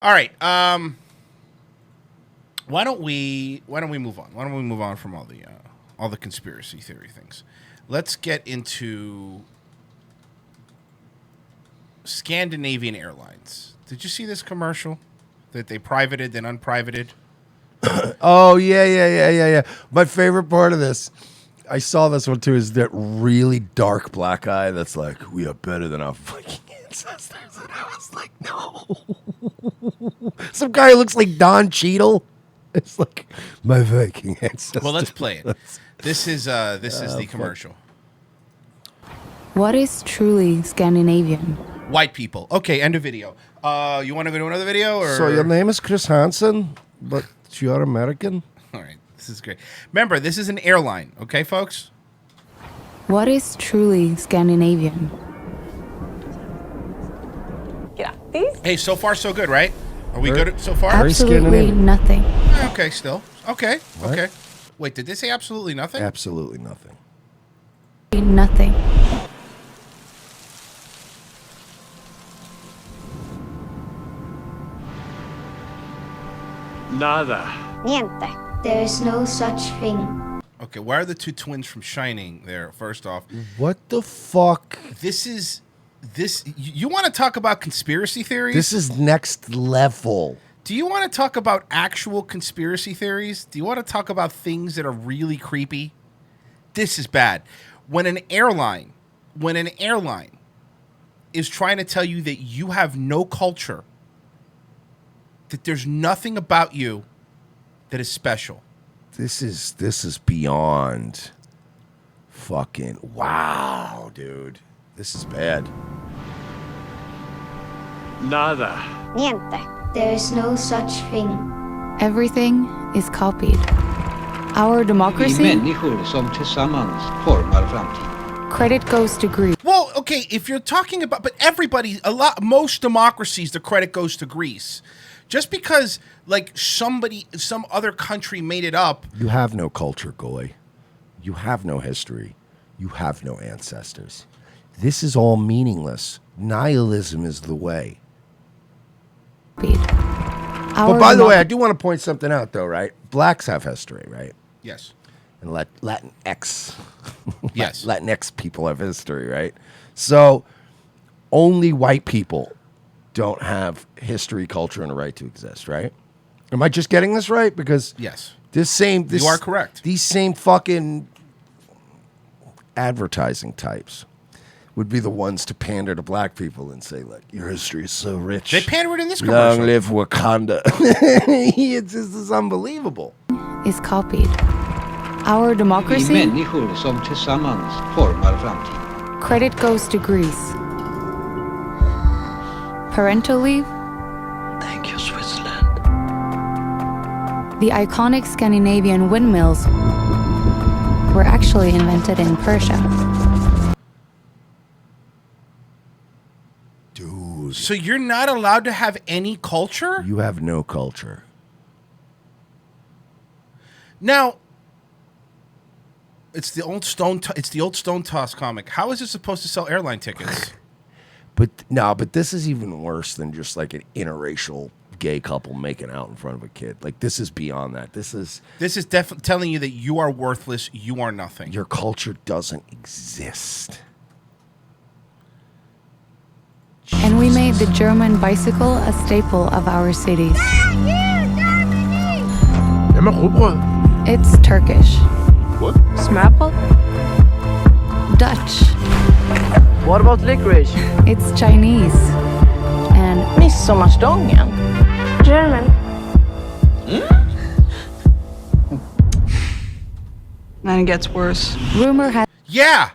All right. Why don't we move on? Why don't we move on from all the conspiracy theory things? Let's get into Scandinavian Airlines. Did you see this commercial that they privated then unprivated? Oh yeah. My favorite part of this, I saw this one too, is that really dark black guy that's like, we are better than our Viking ancestors. And I was like, no. Some guy who looks like Don Cheadle. It's like my Viking ancestors. Well, let's play it. This is the commercial. What is truly Scandinavian? White people. Okay, end of video. You want to go to another video? Or? So your name is Chris Hansen, but you're American? All right, this is great. Remember, this is an airline, okay, folks? What is truly Scandinavian? Grattis. Hey, so far so good, right? Are we good so far? Absolutely nothing. Okay, still. Okay, What? okay. Wait, did they say absolutely nothing? Absolutely nothing. Nothing. Nada. Niente. There is no such thing. Okay, why are the two twins from Shining there, first off? What the fuck? You want to talk about conspiracy theories? This is next level. Do you want to talk about actual conspiracy theories? Do you want to talk about things that are really creepy? This is bad. When an airline is trying to tell you that you have no culture, that there's nothing about you that is special. This is beyond fucking wow, dude. This is bad. Nada. Niente. There is no such thing. Everything is copied. Our Vi democracy, människor som tillsammans formar framtiden. credit goes to Greece. Well, okay, if you're talking about, but most democracies, the credit goes to Greece. Just because, like, some other country made it up. You have no culture, Goy. You have no history. You have no ancestors. This is all meaningless. Nihilism is the way. But by the way, I do want to point something out, though, right? Blacks have history, right? Yes. And Latinx. Yes. Latinx people have history, right? So only white people don't have history, culture, and a right to exist, right? Am I just getting this right? Because Yes. you are correct. These same fucking advertising types would be the ones to pander to black people and say, like, your history is so rich. They pander it in this commercial. Long live Wakanda. This is unbelievable. Is copied. Our Vi democracy, människor som tillsammans formar framtiden. credit goes to Greece. Parental leave, Thank you, Switzerland. the iconic Scandinavian windmills were actually invented in Persia. Dude. So you're not allowed to have any culture? You have no culture. Now, it's the old Stone Toss comic. How is it supposed to sell airline tickets? But this is even worse than just like an interracial gay couple making out in front of a kid. Like, this is beyond that. This is definitely telling you that you are worthless. You are nothing. your culture doesn't exist. And we made the German bicycle a staple of our cities. It's Turkish. What? Smapple. Dutch. What about licorice? It's Chinese. And Midsommarstången. German. And it gets worse. rumor has Yeah,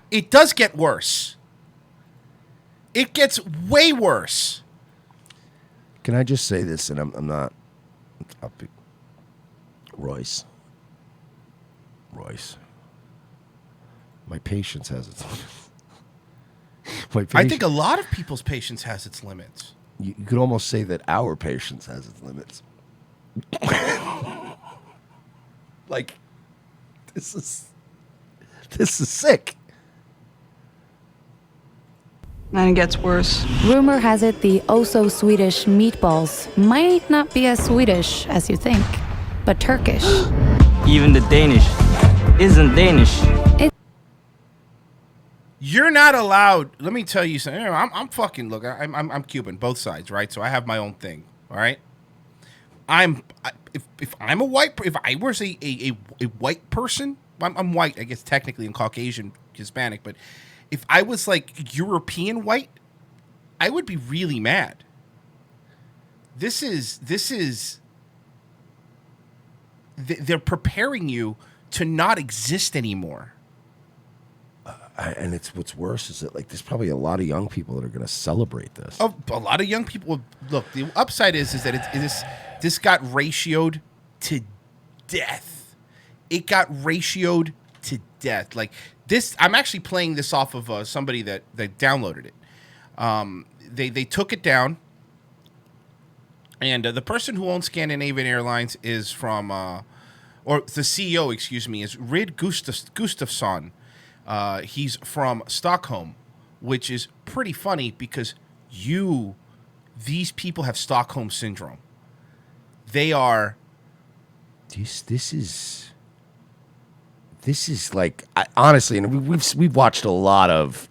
it does get worse. It gets way worse. Can I just say this? And I'm not. Royce. My patience has its limits. I think a lot of people's patience has its limits. You could almost say that our patience has its limits. Like, this is sick. Then it gets worse. Rumor has it the oh-so-Swedish meatballs might not be as Swedish as you think, but Turkish. Even the Danish isn't Danish. You're not allowed. Let me tell you something. I'm fucking look. I'm Cuban, both sides, right? So I have my own thing. All right. If I'm a white, if I was a white person, I'm white. I guess technically I'm Caucasian, Hispanic, but if I was like European white, I would be really mad. This is. They're preparing you to not exist anymore. And it's what's worse is that like there's probably a lot of young people that are going to celebrate this. A lot of young people. Look, the upside is that this got ratioed to death. It got ratioed to death. Like this, I'm actually playing this off of somebody that downloaded it. They took it down, and the person who owns Scandinavian Airlines is from, or the CEO, excuse me, is Rid Gustafsson. He's from Stockholm, which is pretty funny because these people have Stockholm syndrome. They are. This is like honestly, and we've watched a lot of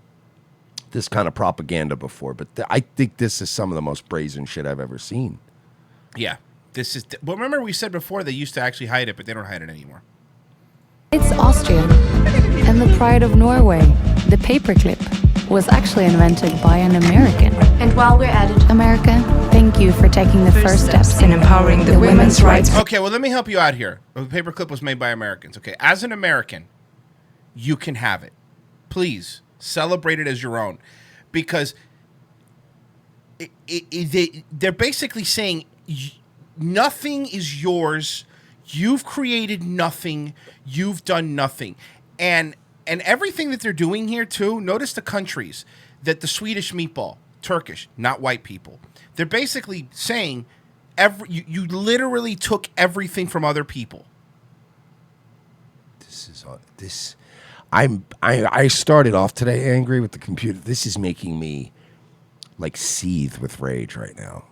this kind of propaganda before, but I think this is some of the most brazen shit I've ever seen. Yeah, this is. Well, remember we said before they used to actually hide it, but they don't hide it anymore. It's Austrian, and the pride of Norway, the paperclip, was actually invented by an American. And while we're at it, America, thank you for taking the first steps in empowering the women's rights. Okay, well, let me help you out here. The paperclip was made by Americans. Okay, as an American, you can have it. Please celebrate it as your own, because they're basically saying nothing is yours. You've created nothing. You've done nothing. And everything that they're doing here, too, notice the countries that the Swedish meatball, Turkish, not white people. They're basically saying you literally took everything from other people. I started off today angry with the computer. This is making me like seethe with rage right now.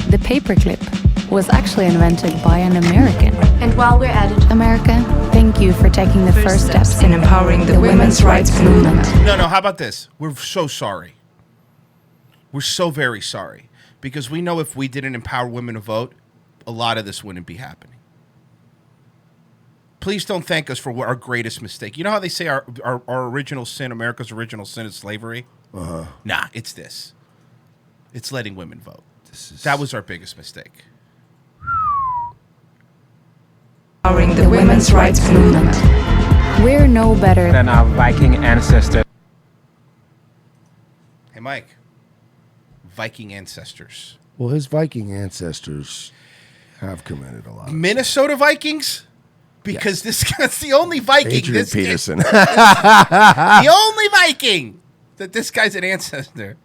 The paperclip was actually invented by an American. and while we're at it, America, thank you for taking the first steps in empowering the women's rights movement. No, how about this? We're so sorry. We're so very sorry. Because we know if we didn't empower women to vote, a lot of this wouldn't be happening. Please don't thank us for our greatest mistake. You know how they say our original sin, America's original sin is slavery? Uh-huh. Nah, it's this. It's letting women vote. That was our biggest mistake. Empowering the women's rights movement. We're no better Than our Viking ancestors. Hey, Mike. Viking ancestors. Well, his Viking ancestors have committed a lot. Minnesota Vikings? Because this guy's the only Viking. Adrian Peterson. The only Viking that this guy's an ancestor.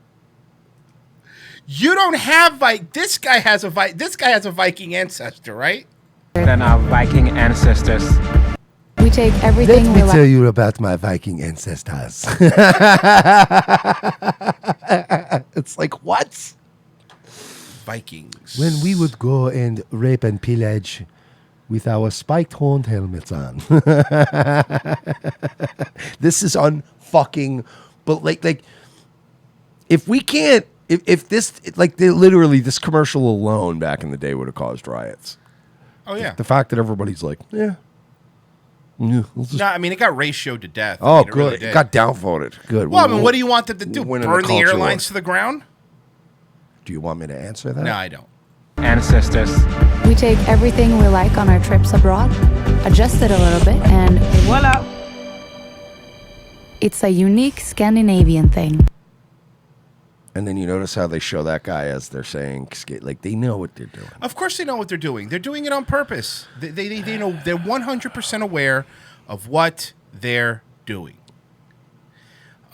You don't have this guy has a Viking ancestor, right? Than our Viking ancestors. We take everything Let me tell you about my Viking ancestors. It's like, what? Vikings. When we would go and rape and pillage with our spiked horned helmets on. This is unfucking, but like, if we can't, if this, like, literally this commercial alone back in the day would have caused riots. Oh, yeah. The fact that everybody's like, yeah. We'll just, No, I mean, it got ratioed to death. oh, I mean, it good. really it did. got downvoted. Good. Well, I mean, what do you want them to do? Win in Burn the culture airlines war. to the ground? Do you want me to answer that? No, I don't. Ancestors. We take everything we like on our trips abroad, adjust it a little bit, and Voila! it's a unique Scandinavian thing. And then you notice how they show that guy as they're saying, like, they know what they're doing. Of course they know what they're doing. They're doing it on purpose. They know, they're 100% aware of what they're doing.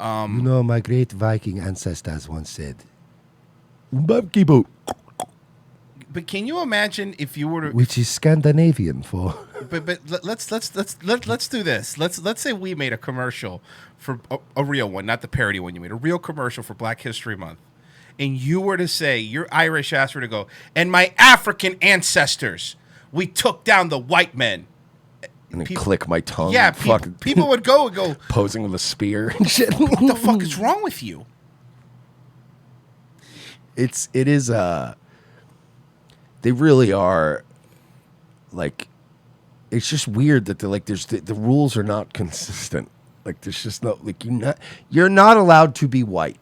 You know, my great Viking ancestors once said, "Umbabkibo." But can you imagine if you were to? Which is Scandinavian for. But let's do this. Let's say we made a commercial for a real one, not the parody one you made, a real commercial for Black History Month, and you were to say your Irish ass were to go, and my African ancestors, we took down the white men. And then click my tongue. Yeah, fucking people would go and go posing with a spear and shit. What the fuck is wrong with you? It is they really are like, it's just weird that the rules are not consistent. Like there's just no, like you're not allowed to be white.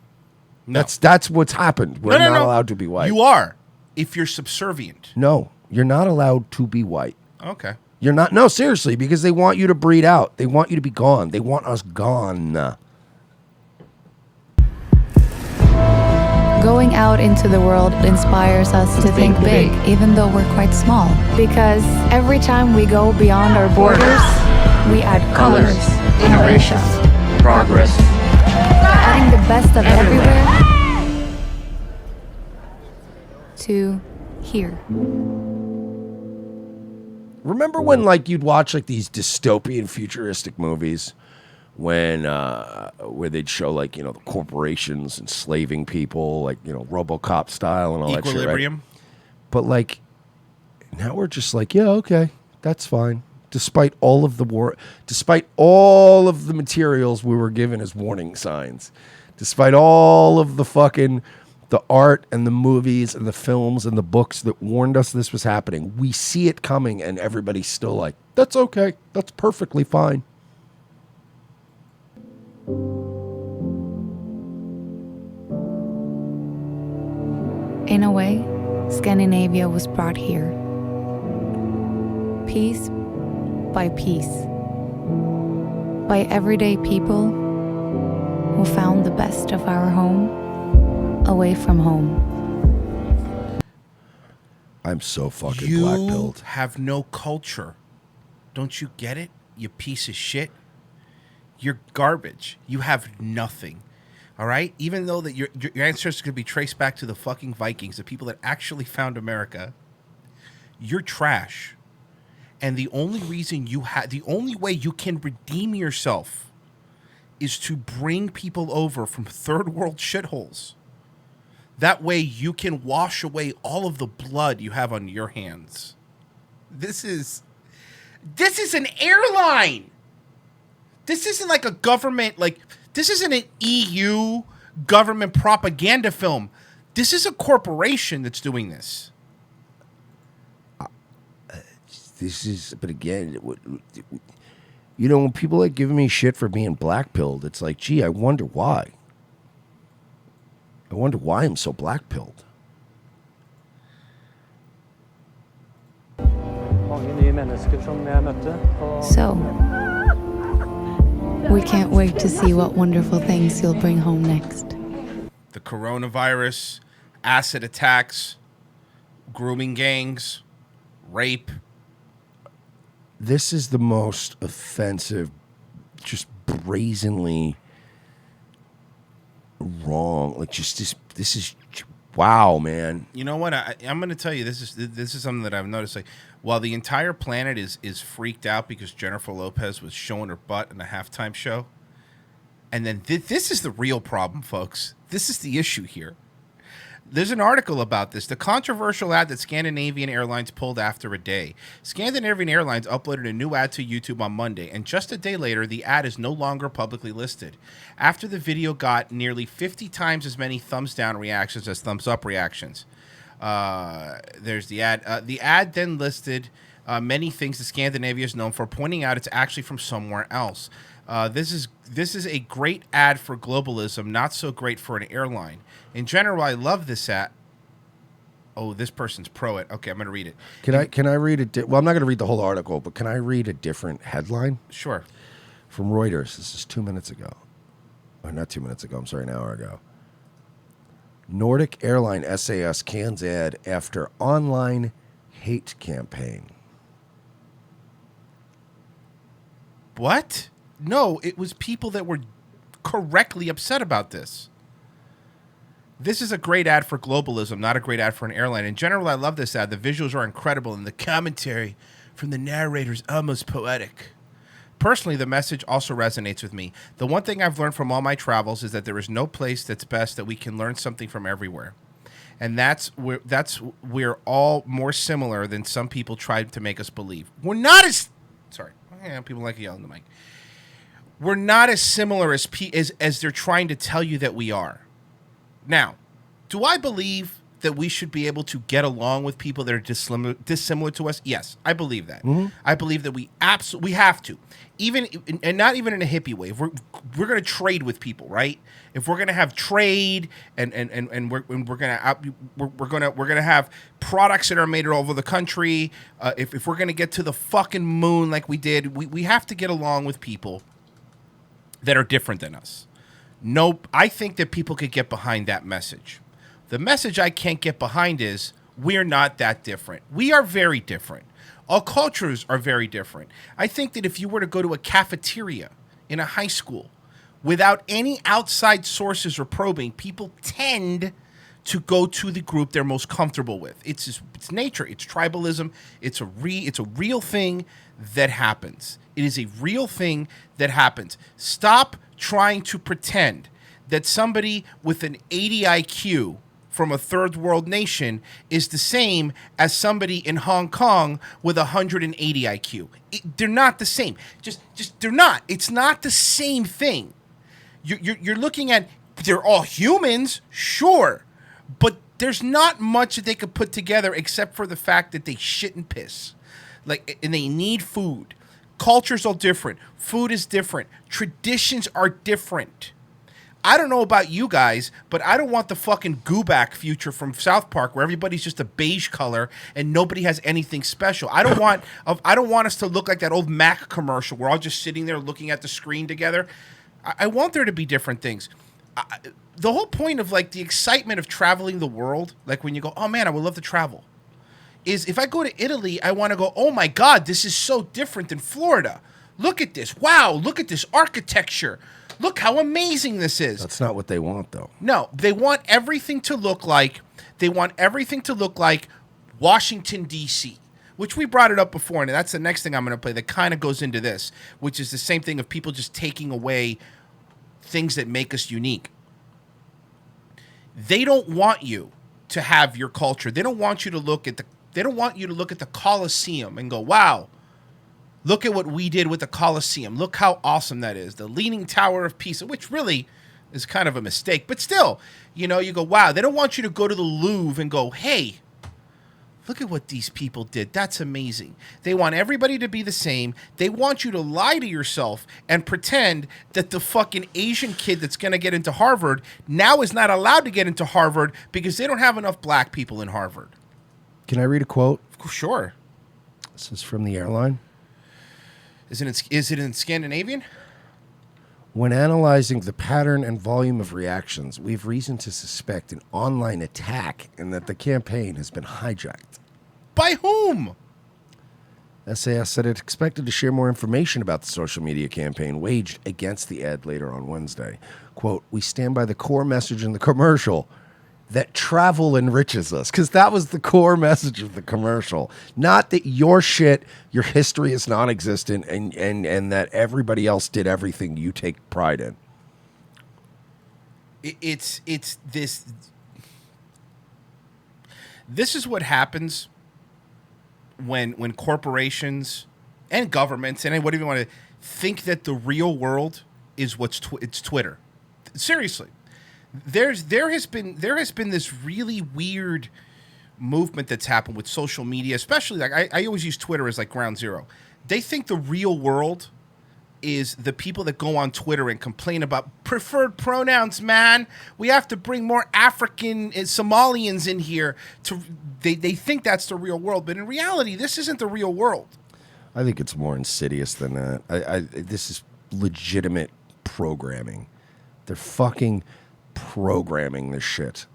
No. That's what's happened. We're not allowed to be white. You are, if you're subservient. No, you're not allowed to be white. Okay. You're not. No, seriously, because they want you to breed out. They want you to be gone. They want us gone. Going out into the world inspires us to think big, even though we're quite small. Because every time we go beyond our borders, we add colors, innovation, Progress. adding the best of everywhere to here. Remember when like you'd watch like these dystopian futuristic movies when where they'd show like, you know, the corporations enslaving people, like, you know, RoboCop style and all that shit, right? Equilibrium. But like now we're just like, yeah, okay, that's fine. Despite all of the despite all of the materials we were given as warning signs, despite all of the fucking the art and the movies and the films and the books that warned us this was happening, we see it coming and everybody's still like, that's okay, that's perfectly fine. In a way, Scandinavia was brought here. Piece by piece. By everyday people who found the best of our home away from home. I'm so fucking You black-pilled. have no culture. Don't you get it? You piece of shit. You're garbage. You have nothing. All right? Even though that your ancestors could be traced back to the fucking Vikings, the people that actually found America, you're trash. And the only reason the only way you can redeem yourself is to bring people over from third world shitholes. That way you can wash away all of the blood you have on your hands. This is an airline. This isn't like a government, like, this isn't an EU government propaganda film. This is a corporation that's doing this. But again, you know, when people like giving me shit for being black-pilled, it's like, gee, I wonder why. I wonder why I'm so black-pilled. So, we can't wait to see what wonderful things you'll bring home next. The coronavirus, acid attacks, grooming gangs, rape. This is the most offensive, just brazenly wrong. Like, just this is, wow, man. You know what? I'm going to tell you, this is something that I've noticed. Like, while the entire planet is freaked out because Jennifer Lopez was showing her butt in a halftime show, and then this is the real problem, folks. This is the issue here. There's an article about this. The controversial ad that Scandinavian Airlines pulled after a day. Scandinavian Airlines uploaded a new ad to YouTube on Monday, and just a day later, the ad is no longer publicly listed. After the video got nearly 50 times as many thumbs down reactions as thumbs up reactions. There's the ad. The ad then listed many things that Scandinavia is known for, pointing out it's actually from somewhere else. This is a great ad for globalism, not so great for an airline. In general, I love this ad. Oh, this person's pro it. Okay, I'm going to read it. Can I read it? Well, I'm not going to read the whole article, but can I read a different headline? Sure. From Reuters. This is 2 minutes ago. Or not 2 minutes ago. I'm sorry, an hour ago. Nordic airline SAS cans ad after online hate campaign. What? No, it was people that were correctly upset about this. This is a great ad for globalism, not a great ad for an airline. In general, I love this ad. The visuals are incredible, and the commentary from the narrator is almost poetic. Personally, the message also resonates with me. The one thing I've learned from all my travels is that there is no place that's best that we can learn something from everywhere. And that's we're all more similar than some people tried to make us believe. We're not as sorry, people like yelling in the mic. We're not as similar as they're trying to tell you that we are. Now, do I believe that we should be able to get along with people that are dissimilar to us? Yes, I believe that. Mm-hmm. I believe that we have to, and not even in a hippie way. If we're going to trade with people, right? If we're going to have trade and we're going to have products that are made all over the country. If we're going to get to the fucking moon like we did, we have to get along with people that are different than us. Nope, I think that people could get behind that message. The message I can't get behind is we're not that different. We are very different. All cultures are very different. I think that if you were to go to a cafeteria in a high school without any outside sources or probing, people tend to go to the group they're most comfortable with. It's nature. It's tribalism. It's a real thing that happens. It is a real thing that happens. Stop trying to pretend that somebody with an 80 IQ from a third world nation is the same as somebody in Hong Kong with 180 IQ. They're not the same. Just they're not. It's not the same thing. You're looking at, they're all humans, sure, but there's not much that they could put together except for the fact that they shit and piss, and they need food. Cultures are different. Food is different. Traditions are different. I don't know about you guys, but I don't want the fucking Gooback future from South Park where everybody's just a beige color and nobody has anything special. I don't want us to look like that old Mac commercial. We're all just sitting there looking at the screen together. I want there to be different things. The whole point of the excitement of traveling the world, like when you go, oh man, I would love to travel, is if I go to Italy, I want to go, oh my God, this is so different than Florida. Look at this. Wow, look at this architecture. Look how amazing this is. That's not what they want, though. No, they want everything to look like Washington, D.C., which we brought it up before, and that's the next thing I'm going to play that kind of goes into this, which is the same thing of people just taking away things that make us unique. They don't want you to have your culture. They don't want you to look at the Colosseum and go, wow, look at what we did with the Colosseum. Look how awesome that is. The Leaning Tower of Pisa, which really is kind of a mistake. But still, you go, wow. They don't want you to go to the Louvre and go, hey, look at what these people did. That's amazing. They want everybody to be the same. They want you to lie to yourself and pretend that the fucking Asian kid that's going to get into Harvard now is not allowed to get into Harvard because they don't have enough black people in Harvard. Can I read a quote? Sure. This is from the airline. Is it in Scandinavian? When analyzing the pattern and volume of reactions, we have reason to suspect an online attack and that the campaign has been hijacked. By whom? SAS said it expected to share more information about the social media campaign waged against the ad later on Wednesday. Quote, we stand by the core message in the commercial that travel enriches us, because that was the core message of the commercial. Not that your shit, your history is non-existent, and that everybody else did everything you take pride in. It's this. This is what happens when corporations and governments and whatever you want to think that the real world is it's Twitter. Seriously. There has been this really weird movement that's happened with social media, especially I always use Twitter as ground zero. They think the real world is the people that go on Twitter and complain about preferred pronouns, man. We have to bring more African and Somalians in here. They think that's the real world, but in reality, this isn't the real world. I think it's more insidious than that. This is legitimate programming. They're fucking programming this shit.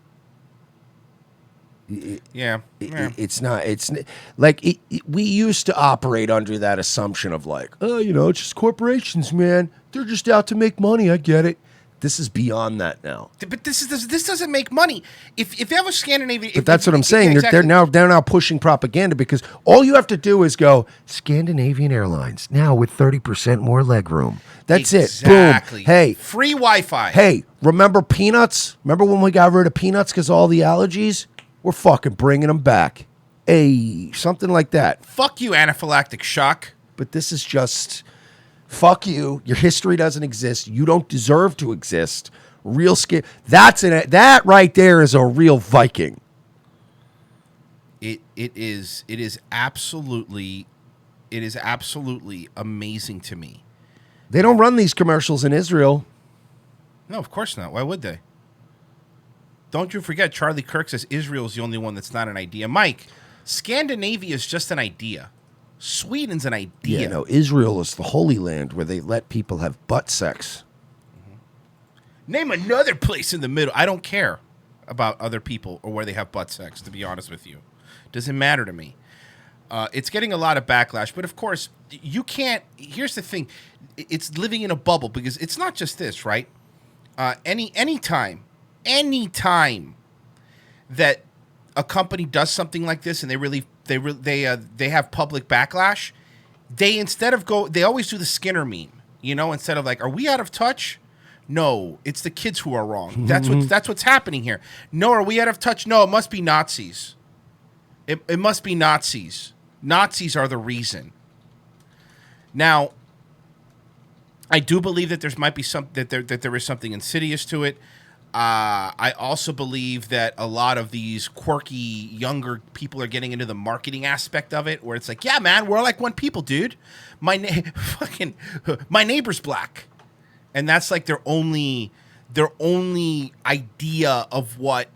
It's not. It's like we used to operate under that assumption of it's just corporations, man. They're just out to make money. I get it. this is beyond that now. But this doesn't make money. If you have a Scandinavian, But that's what I'm saying. Exactly. They're now pushing propaganda because all you have to do is go Scandinavian Airlines now with 30% more legroom. That's it. Boom. Hey, free Wi-Fi. Hey, remember peanuts? Remember when we got rid of peanuts because all the allergies? We're fucking bringing them back. Hey, something like that. Fuck you, anaphylactic shock. But this is just fuck you. Your history doesn't exist. You don't deserve to exist. Real that right there is a real Viking. It is absolutely amazing to me. They don't run these commercials in Israel. No, of course not. Why would they? Don't you forget, Charlie Kirk says Israel's the only one that's not an idea. Mike, Scandinavia is just an idea. Sweden's an idea. Yeah, no, Israel is the Holy Land where they let people have butt sex. Name another place in the middle. I don't care about other people or where they have butt sex, to be honest with you. Doesn't matter to me. It's getting a lot of backlash, but of course, you can't. Here's the thing. It's living in a bubble because it's not just this, right? Anytime that a company does something like this and they have public backlash, they always do the Skinner meme, instead of like, are we out of touch? No, it's the kids who are wrong. That's what's happening here. No, are we out of touch? No, it must be Nazis. It must be Nazis. Nazis are the reason. Now, I do believe that there is something insidious to it. I also believe that a lot of these quirky younger people are getting into the marketing aspect of it, where it's like, yeah, man, we're like one people, dude. My neighbor's black, and that's like their only idea of what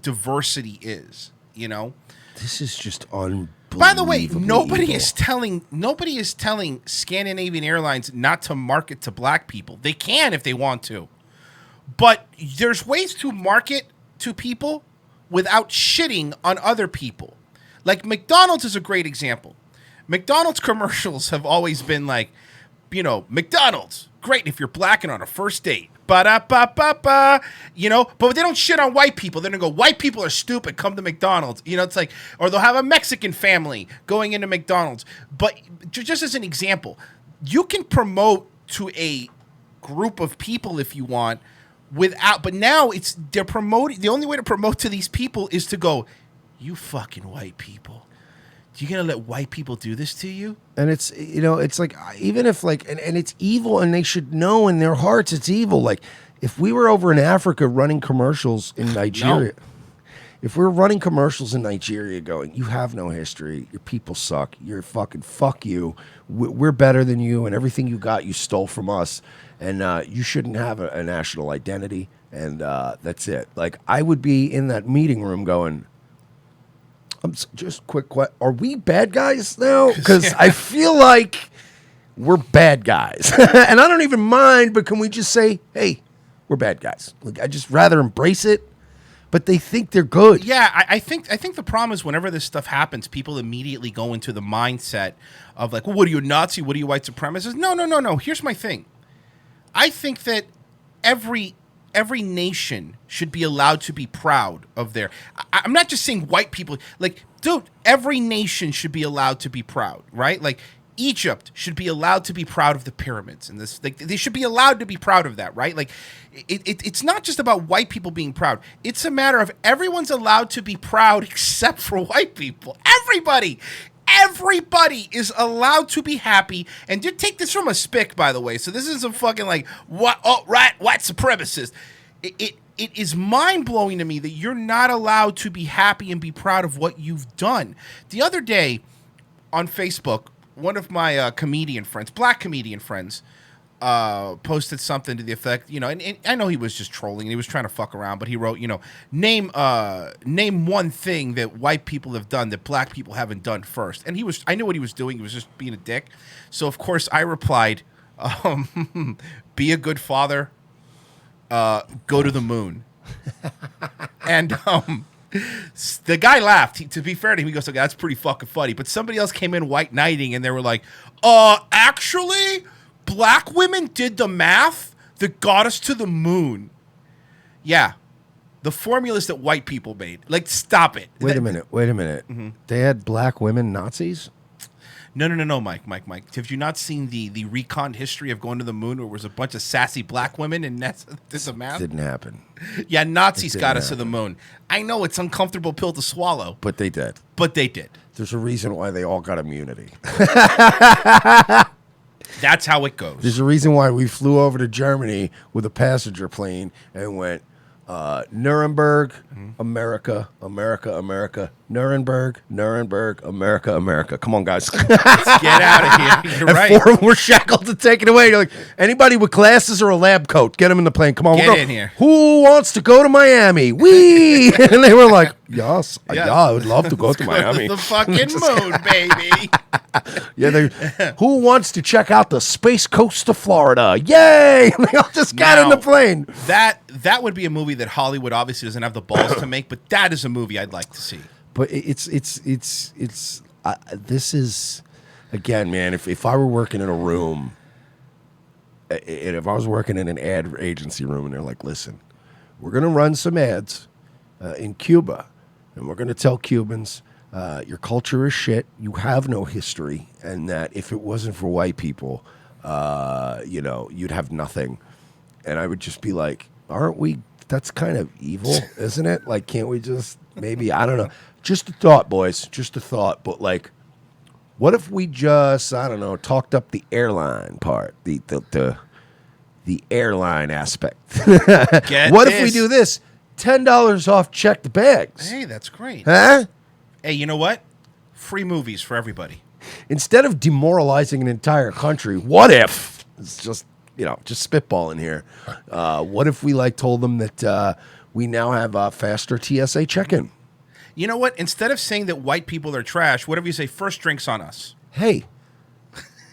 diversity is. This is just unbelievable. By the way, nobody is telling Scandinavian Airlines not to market to black people. They can if they want to. But there's ways to market to people without shitting on other people. Like McDonald's is a great example. McDonald's commercials have always been like, McDonald's, great if you're black and on a first date. Ba-da-ba-ba-ba. But they don't shit on white people. They're going to go, white people are stupid, come to McDonald's. It's like, or they'll have a Mexican family going into McDonald's. But just as an example, you can promote to a group of people if you want, but now they're promoting. The only way to promote to these people is to go, you fucking white people. You gonna let white people do this to you? And it's it's like, even if like, and it's evil, and they should know in their hearts it's evil. Like if we were over in Africa running commercials in Nigeria, if we're running commercials in Nigeria going, you have no history, your people suck, you're fucking fuck you, we're better than you, and everything you got you stole from us, and you shouldn't have a national identity, and that's it. Like I would be in that meeting room going, just quick, are we bad guys now? Because I feel like we're bad guys. And I don't even mind, but can we just say, hey, we're bad guys? Like, I just rather embrace it, but they think they're good. Yeah, I think the problem is whenever this stuff happens, people immediately go into the mindset of like, well, what are you, a Nazi? What are you, white supremacist? No. Here's my thing. I think that every nation should be allowed to be proud of their. I'm not just saying white people. Like, dude, every nation should be allowed to be proud, right? Like, Egypt should be allowed to be proud of the pyramids, and this. Like, they should be allowed to be proud of that, right? Like, it's not just about white people being proud. It's a matter of everyone's allowed to be proud except for white people. Everybody is allowed to be happy, and you take this from a spick, by the way. So this isn't fucking like white supremacist. It is mind blowing to me that you're not allowed to be happy and be proud of what you've done. The other day on Facebook, one of my black comedian friends, posted something to the effect, and I know he was just trolling and he was trying to fuck around, but he wrote, name one thing that white people have done that black people haven't done first. And I knew what he was doing. He was just being a dick. So of course I replied, be a good father, go to the moon. And the guy laughed. To be fair to him, he goes, okay, that's pretty fucking funny. But somebody else came in white knighting and they were like, actually, black women did the math. that got us to the moon. Yeah. The formulas that white people made. Like, stop it. Wait a minute. Mm-hmm. They had black women Nazis? No, Mike. Have you not seen the recon history of going to the moon where there was a bunch of sassy black women and this amount? Didn't happen. Yeah, Nazis got us to the moon. I know it's an uncomfortable pill to swallow. But they did. There's a reason why they all got immunity. That's how it goes. There's a reason why we flew over to Germany with a passenger plane and went Nuremberg, America, Nuremberg, America. Come on, guys. Let's get out of here. You're right. 4 of them were shackled to take it away. You're like, anybody with glasses or a lab coat, get them in the plane. Come on, Get in here. Who wants to go to Miami? Wee! And they were like, yes, yeah, I would love to go to Miami. The fucking moon, baby. Yeah, who wants to check out the Space Coast of Florida? Yay! And they all just got in the plane. That would be a movie that Hollywood obviously doesn't have the balls to make, but that is a movie I'd like to see. But this is, again, man, if I were working in a room, and if I was working in an ad agency room and they're like, listen, we're going to run some ads in Cuba and we're going to tell Cubans, your culture is shit, you have no history, and that if it wasn't for white people, you'd have nothing. And I would just be like, aren't we, that's kind of evil, isn't it? Like, can't we just, maybe, I don't know. Just a thought, boys, just a thought. But like, what if we just, I don't know, talked up the airline part, the airline aspect? What if we do this? $10 off checked bags. Hey, that's great. Huh? Hey, you know what? Free movies for everybody. Instead of demoralizing an entire country, what if, it's just, just spitballing here. What if we told them that we now have faster TSA check-in? You know what? Instead of saying that white people are trash, whatever you say, first drinks on us. Hey.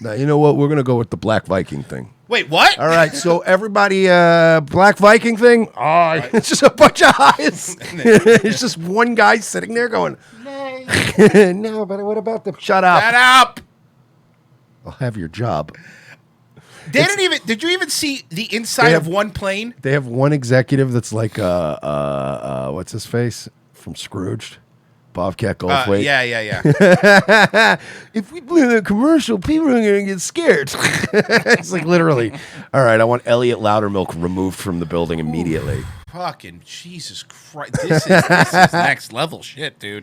Now, you know what? We're going to go with the Black Viking thing. Wait, what? All right, so everybody, Black Viking thing, it's just a bunch of eyes. It's just one guy sitting there going, no, but what about the, shut up. Shut up. I'll have your job. Did you even see the inside of one plane? They have one executive that's like, what's his face from Scrooged? Bobcat Goldthwait. Yeah. If we play the commercial, people are going to get scared. It's like literally. All right, I want Elliot Loudermilk removed from the building immediately. Fucking Jesus Christ. This is next level shit, dude.